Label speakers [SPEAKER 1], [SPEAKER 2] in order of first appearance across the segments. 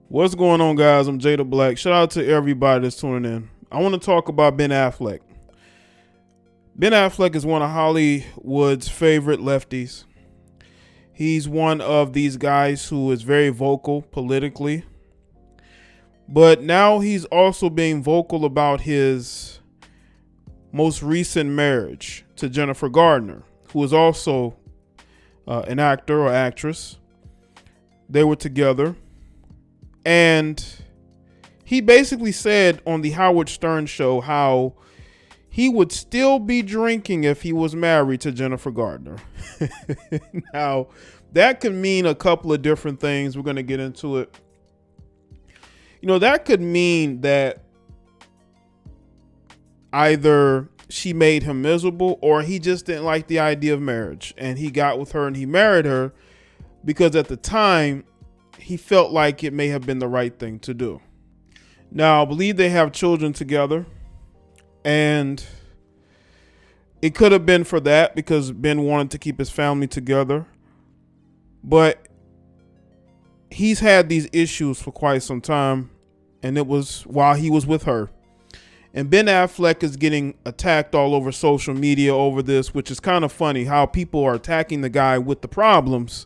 [SPEAKER 1] What's going on, guys? I'm Jay the Black. Shout out to everybody that's tuning in. I want to talk about Ben Affleck. Ben Affleck is one of Hollywood's favorite lefties. He's one of these guys who is very vocal politically. But now he's also being vocal about his most recent marriage to Jennifer Garner, who is also an actor or actress. They were together. And he basically said on the Howard Stern show how he would still be drinking if he was married to Jennifer Garner. Now, that could mean a couple of different things. We're going to get into it. You know, that could mean that either she made him miserable or he just didn't like the idea of marriage. And he got with her and he married her because at the time, he felt like it may have been the right thing to do. Now, I believe they have children together, and it could have been for that because Ben wanted to keep his family together. But he's had these issues for quite some time, and it was while he was with her. And Ben Affleck is getting attacked all over social media over this, which is kind of funny how people are attacking the guy with the problems,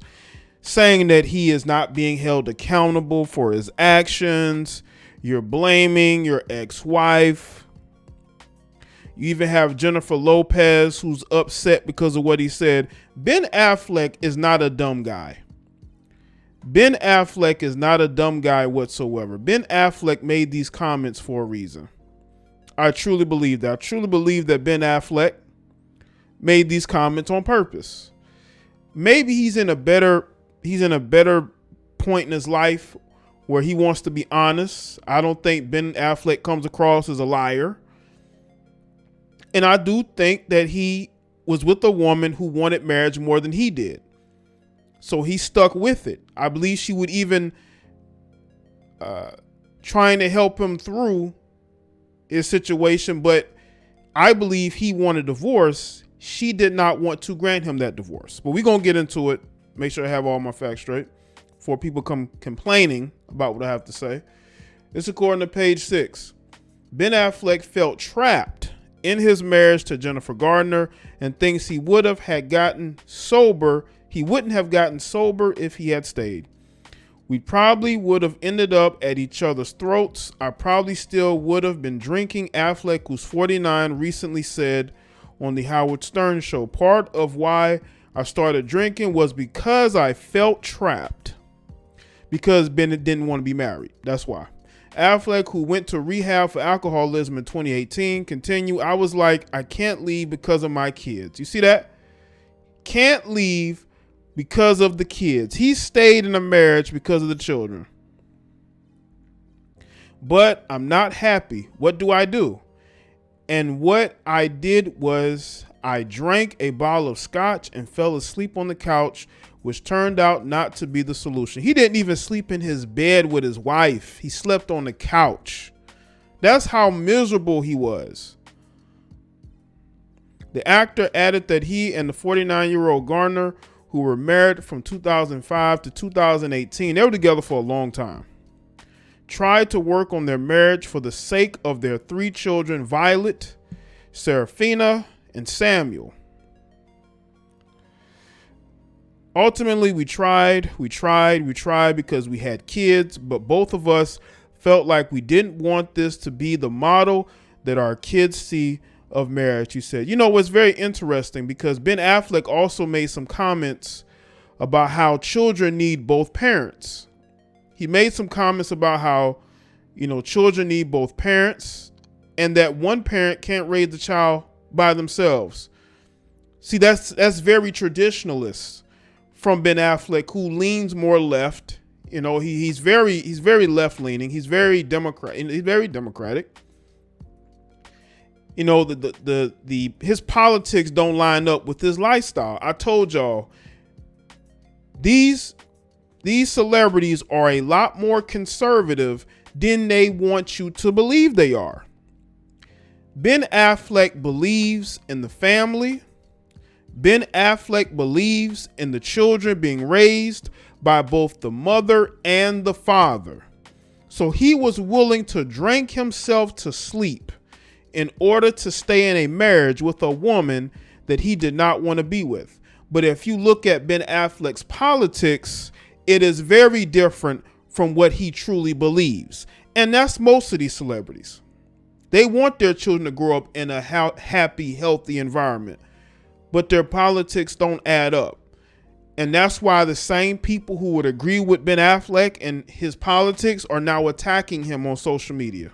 [SPEAKER 1] saying that he is not being held accountable for his actions. You're blaming your ex-wife. You even have Jennifer Lopez, who's upset because of what he said. Ben Affleck is not a dumb guy. Ben Affleck is not a dumb guy whatsoever. Ben Affleck made these comments for a reason. I truly believe that. I truly believe that Ben Affleck made these comments on purpose. Maybe he's in a better point in his life where he wants to be honest. I don't think Ben Affleck comes across as a liar. And I do think that he was with a woman who wanted marriage more than he did. So he stuck with it. I believe she would even trying to help him through his situation. But I believe he wanted a divorce. She did not want to grant him that divorce. But we're going to get into it. Make sure I have all my facts straight before people come complaining about what I have to say. This according to page 6. Ben Affleck felt trapped in his marriage to Jennifer Garner and thinks he would have gotten sober. He wouldn't have gotten sober if he had stayed. We probably would have ended up at each other's throats. I probably still would have been drinking. Affleck, who's 49, recently said on the Howard Stern show, part of why I started drinking was because I felt trapped. Because Ben didn't want to be married. That's why. Affleck, who went to rehab for alcoholism in 2018, continued, I was like, I can't leave because of my kids. You see that? Can't leave because of the kids. He stayed in a marriage because of the children. But I'm not happy. What do I do? And what I did was I drank a bottle of scotch and fell asleep on the couch, which turned out not to be the solution. He didn't even sleep in his bed with his wife. He slept on the couch. That's how miserable he was. The actor added that he and the 49-year-old Garner, who were married from 2005 to 2018, they were together for a long time, tried to work on their marriage for the sake of their 3 children, Violet, Serafina, and Samuel. Ultimately, we tried because we had kids, but both of us felt like we didn't want this to be the model that our kids see of marriage, he said. You know, what's very interesting because Ben Affleck also made some comments about how children need both parents. He made some comments about how, you know, children need both parents and that one parent can't raise the child by themselves. See, that's very traditionalist from Ben Affleck, who leans more left. You know, he's very left leaning. He's very democratic. You know, his politics don't line up with his lifestyle. I told y'all, these celebrities are a lot more conservative than they want you to believe they are. Ben Affleck believes in the family. Ben Affleck believes in the children being raised by both the mother and the father. So he was willing to drink himself to sleep in order to stay in a marriage with a woman that he did not want to be with. But if you look at Ben Affleck's politics, it is very different from what he truly believes. And that's most of these celebrities. They want their children to grow up in a happy, healthy environment, but their politics don't add up. And that's why the same people who would agree with Ben Affleck and his politics are now attacking him on social media.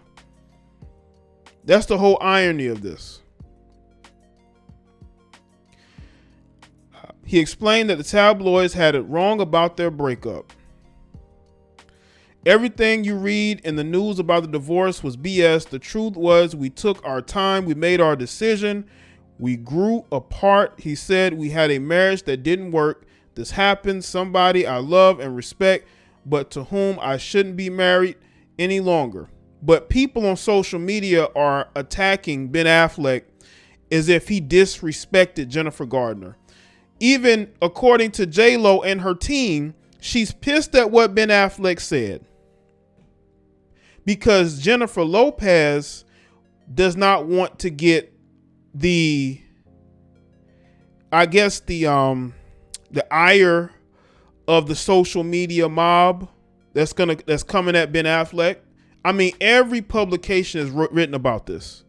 [SPEAKER 1] That's the whole irony of this. He explained that the tabloids had it wrong about their breakup. Everything you read in the news about the divorce was BS. The truth was we took our time. We made our decision. We grew apart. He said we had a marriage that didn't work. This happened. Somebody I love and respect, but to whom I shouldn't be married any longer. But people on social media are attacking Ben Affleck as if he disrespected Jennifer Garner. Even according to J-Lo and her team, she's pissed at what Ben Affleck said, because Jennifer Lopez does not want to get the ire of the social media mob that's coming at Ben Affleck. I mean, every publication has written about this.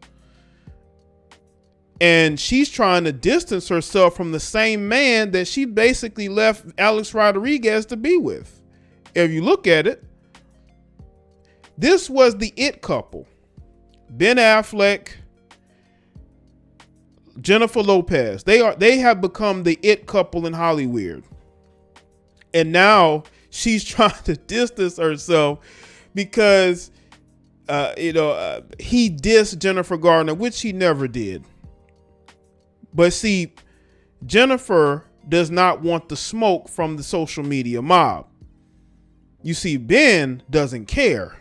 [SPEAKER 1] And she's trying to distance herself from the same man that she basically left Alex Rodriguez to be with. If you look at it, this was the it couple. Ben Affleck, Jennifer Lopez. They have become the it couple in Hollywood. And now she's trying to distance herself because he dissed Jennifer Garner, which he never did. But see, Jennifer does not want the smoke from the social media mob. You see, Ben doesn't care.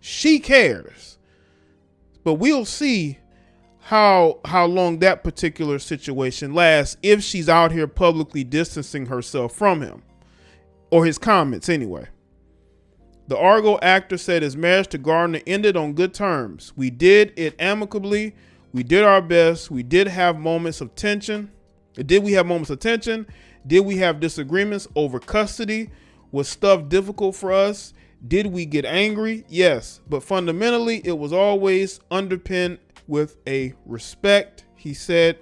[SPEAKER 1] She cares. But we'll see how long that particular situation lasts if she's out here publicly distancing herself from him, or his comments anyway. The Argo actor said his marriage to Garner ended on good terms. We did it amicably. We did our best. We did have moments of tension. Did we have moments of tension? Did we have disagreements over custody? Was stuff difficult for us? Did we get angry? Yes. But fundamentally, it was always underpinned with a respect, he said,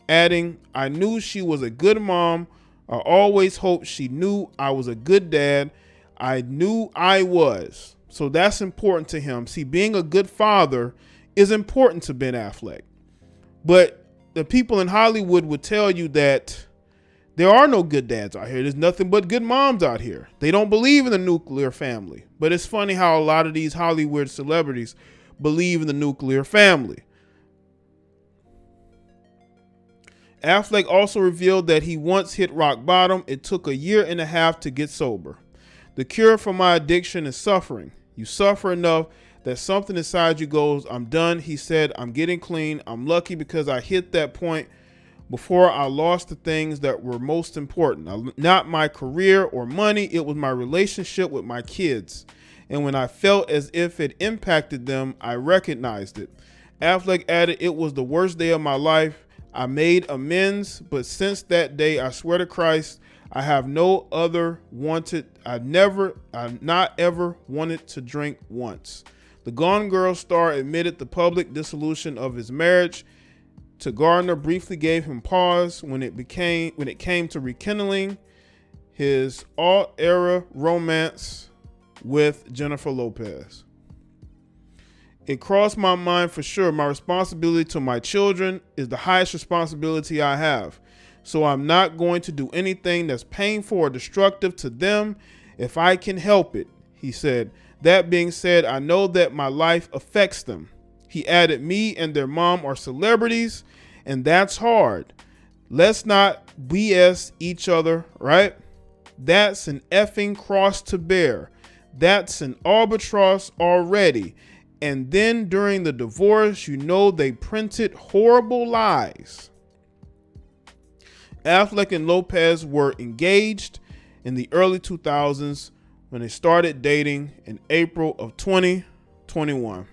[SPEAKER 1] adding, I knew she was a good mom. I always hoped she knew I was a good dad. I knew I was. So that's important to him. See, being a good father is important to Ben Affleck. But the people in Hollywood would tell you that there are no good dads out here. There's nothing but good moms out here. They don't believe in the nuclear family. But it's funny how a lot of these Hollywood celebrities believe in the nuclear family. Affleck also revealed that he once hit rock bottom. It took 1.5 years to get sober. The cure for my addiction is suffering. You suffer enough that something inside you goes, I'm done. He said, I'm getting clean. I'm lucky because I hit that point before I lost the things that were most important. Not my career or money. It was my relationship with my kids. And when I felt as if it impacted them, I recognized it. Affleck added, it was the worst day of my life. I made amends, but since that day, I swear to Christ, I have not ever wanted to drink once. The Gone Girl star admitted the public dissolution of his marriage to Garner briefly gave him pause when it came to rekindling his all-era romance with Jennifer Lopez. It crossed my mind for sure. My responsibility to my children is the highest responsibility I have. So I'm not going to do anything that's painful or destructive to them if I can help it, he said. That being said, I know that my life affects them. He added, me and their mom are celebrities, and that's hard. Let's not BS each other, right? That's an effing cross to bear. That's an albatross already. And then during the divorce, they printed horrible lies. Affleck and Lopez were engaged in the early 2000s when they started dating in April of 2021.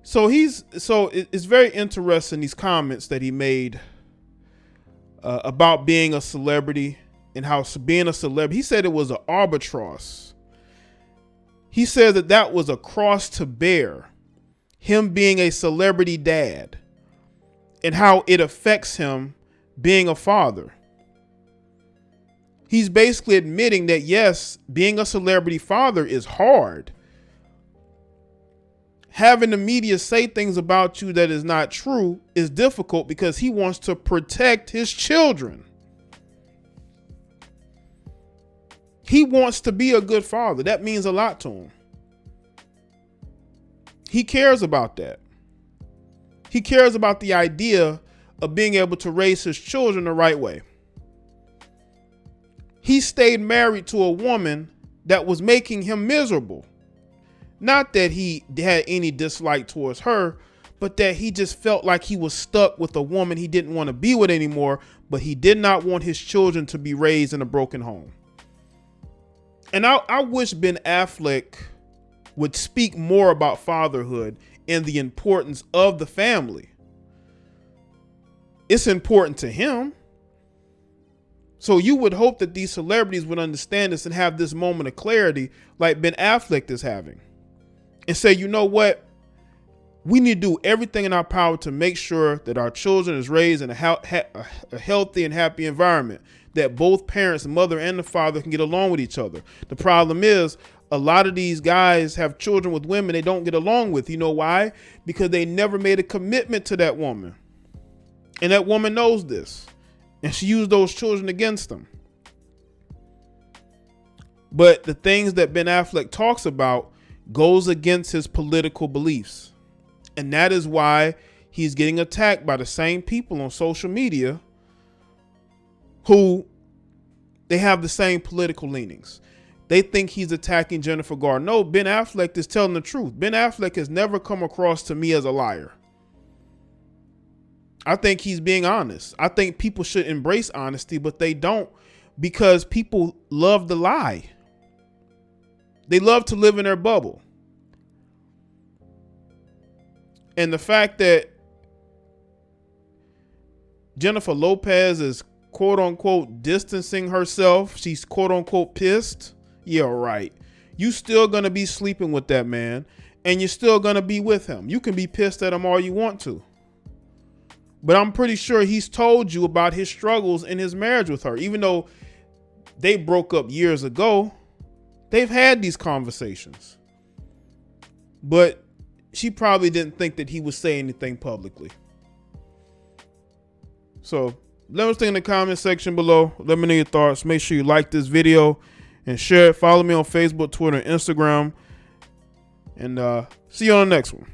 [SPEAKER 1] So it's very interesting, these comments that he made about being a celebrity and how being a celebrity, he said it was an albatross. He said that was a cross to bear, him being a celebrity dad, and how it affects him being a father. He's basically admitting that, yes, being a celebrity father is hard. Having the media say things about you that is not true is difficult because he wants to protect his children. He wants to be a good father. That means a lot to him. He cares about that. He cares about the idea of being able to raise his children the right way. He stayed married to a woman that was making him miserable. Not that he had any dislike towards her, but that he just felt like he was stuck with a woman he didn't want to be with anymore, but he did not want his children to be raised in a broken home. And I wish Ben Affleck would speak more about fatherhood and the importance of the family. It's important to him. So you would hope that these celebrities would understand this and have this moment of clarity like Ben Affleck is having. And say, you know what? We need to do everything in our power to make sure that our children is raised in a healthy and happy environment, that both parents, the mother and the father, can get along with each other. The problem is a lot of these guys have children with women they don't get along with. You know why? Because they never made a commitment to that woman. And that woman knows this. And she used those children against them. But the things that Ben Affleck talks about goes against his political beliefs. And that is why he's getting attacked by the same people on social media who they have the same political leanings. They think he's attacking Jennifer Garner. No, Ben Affleck is telling the truth. Ben Affleck has never come across to me as a liar. I think he's being honest. I think people should embrace honesty, but they don't, because people love to lie. They love to live in their bubble. And the fact that Jennifer Lopez is quote unquote distancing herself, she's quote unquote pissed. Yeah, right. You still gonna be sleeping with that man and you're still gonna be with him. You can be pissed at him all you want to. But I'm pretty sure he's told you about his struggles in his marriage with her. Even though they broke up years ago, they've had these conversations. But she probably didn't think that he would say anything publicly. So let us know in the comment section below. Let me know your thoughts. Make sure you like this video and share it. Follow me on Facebook, Twitter, and Instagram. And see you on the next one.